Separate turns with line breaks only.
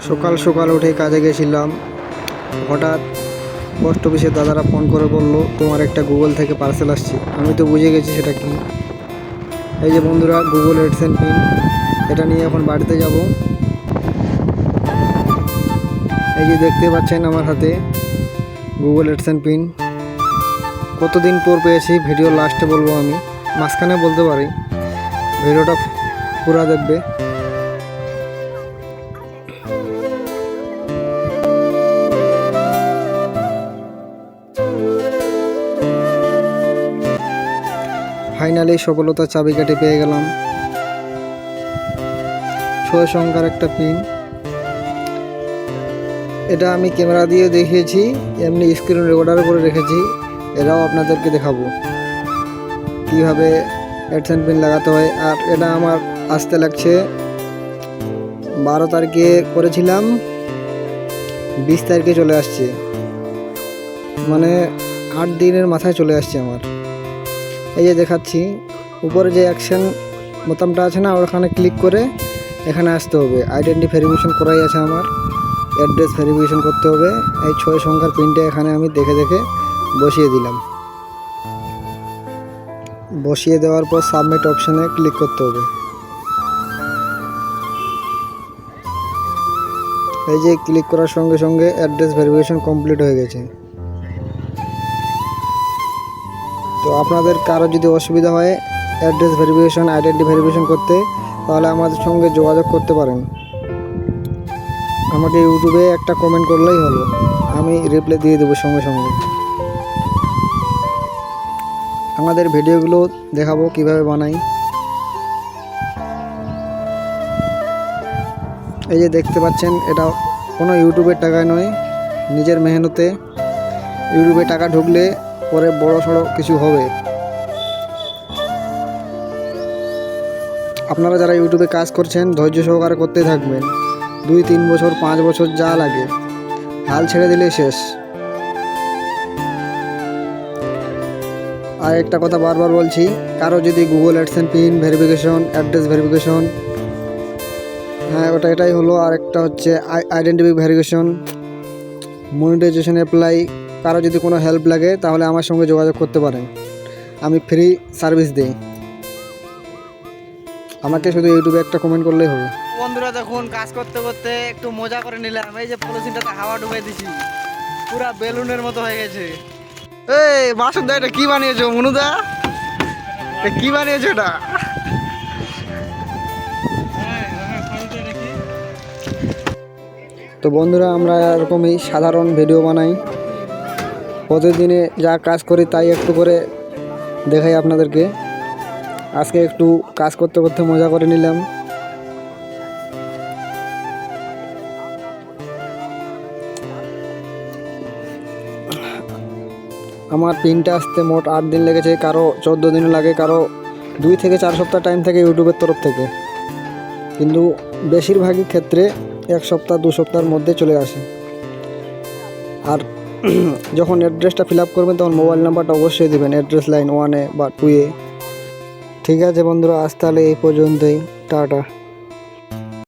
সকাল সকাল উঠে কাজে গেছিলাম, হঠাৎ পোস্ট অফিসের দাদারা ফোন করে বললো তোমার একটা গুগল থেকে পার্সেল আসছে। আমি তো বুঝে গেছি সেটা কি। এই যে বন্ধুরা, গুগল এডসেন্স পিন, এটা নিয়ে এখন বাড়িতে যাব। এই যে দেখতে পাচ্ছেন আমার হাতে গুগল এডসেন্স পিন। কতদিন পর পেয়েছি, ভিডিও লাস্টে বলবো, আমি মাঝখানে বলতে পারি। ভিডিওটা পুরো দেখবে। ফাইনালি সফলতার চাবিকাঠি পেয়ে গেলাম। 6 সংখ্যার একটা পিন। এটা আমি ক্যামেরা দিয়ে দেখিয়েছি, এমনি স্ক্রিন রেকর্ডার করে রেখেছি। এটাও আপনাদেরকে দেখাবো কীভাবে এডসেন্স পিন লাগাতে হয়। আর এটা আমার আসতে লাগছে 12 তারিখে করেছিলাম, 20 তারিখে চলে আসছে, মানে 8 দিনের মাথায় চলে আসছে আমার। এই যে দেখাচ্ছি, উপরে যে অ্যাকশন বোতামটা আছে না, ওখানে ক্লিক করে এখানে আসতে হবে। আইডেন্টি ভেরিফিকেশন করাই আছে আমার, অ্যাড্রেস ভেরিফিকেশন করতে হবে। এই 6 সংখ্যার পিনটা এখানে আমি দেখে দেখে বসিয়ে দিলাম। বসিয়ে দেওয়ার পর সাবমিট অপশানে ক্লিক করতে হবে। এই যে ক্লিক করার সঙ্গে সঙ্গে অ্যাড্রেস ভেরিফিকেশন কমপ্লিট হয়ে গেছে। তো আপনাদের কারো যদি অসুবিধা হয় অ্যাড্রেস ভেরিফিকেশন, আইডেন্টি ভেরিফিকেশন করতে, তাহলে আমাদের সঙ্গে যোগাযোগ করতে পারেন। আমাকে ইউটিউবে একটা কমেন্ট করলেই হলো, আমি রিপ্লাই দিয়ে দেবো সঙ্গে সঙ্গে। আমাদের ভিডিওগুলো দেখাবো কিভাবে বানাই। এই যে দেখতে পাচ্ছেন, এটা কোনো ইউটিউবের টাকায় নয়, নিজের মেহনতে। ইউটিউবে টাকা ঢুকলে পরে বড় সড়ো কিছু হবে। আপনারা যারা ইউটিউবে কাজ করছেন ধৈর্য সহকারে করতে থাকবেন। 2-3 বছর 5 বছর যা লাগে, হাল ছেড়ে দিলে শেষ। আর একটা কথা বারবার বলছি, কারো যদি Google AdSense pin verification, address verification, হ্যাঁ ওটা এটাই হলো। আর একটা হচ্ছে আইডেন্টি ভেরিফিকেশন, মনিটাইজেশন অ্যাপ্লাই, কারো যদি কোনো হেল্প লাগে তাহলে আমার সঙ্গে যোগাযোগ করতে পারেন। আমি ফ্রি সার্ভিস দিই। আমাকে শুধু ইউটিউবে একটা কমেন্ট করলেই হবে।
বন্ধুরা, দেখুন কাজ করতে করতে একটু মজা করে নিলাম। এই যে পলিথিনটাতে হাওয়া ঢুকিয়ে দিছি, পুরা বেলুনের মতো হয়ে গেছে।
এই বাসুদা, এটা কি বানিয়েছো? মনুদা, এটা কি বানিয়েছো? এটা তো বন্ধুরা, আমরা এরকমই সাধারণ ভিডিও বানাই। প্রতিদিনে যা কাজ করি তাই একটু করে দেখাই আপনাদেরকে। আজকে একটু কাজ করতে করতে মজা করে নিলাম। আমার পিনটা আসতে মোট 8 দিন লেগেছে, কারো 14 দিন লাগে, কারো 2 থেকে 4 সপ্তাহ টাইম থাকে ইউটিউবের তরফ থেকে। কিন্তু বেশিরভাগই ক্ষেত্রে 1 সপ্তাহ 2 সপ্তাহের মধ্যে চলে আসে। আর যখন অ্যাড্রেসটা ফিল আপ করবেন তখন মোবাইল নাম্বারটা অবশ্যই দেবেন, অ্যাড্রেস লাইন 1-এ বা 2-এ। ঠিক আছে বন্ধুরা, আজ তাহলে এই পর্যন্তই। টাটা।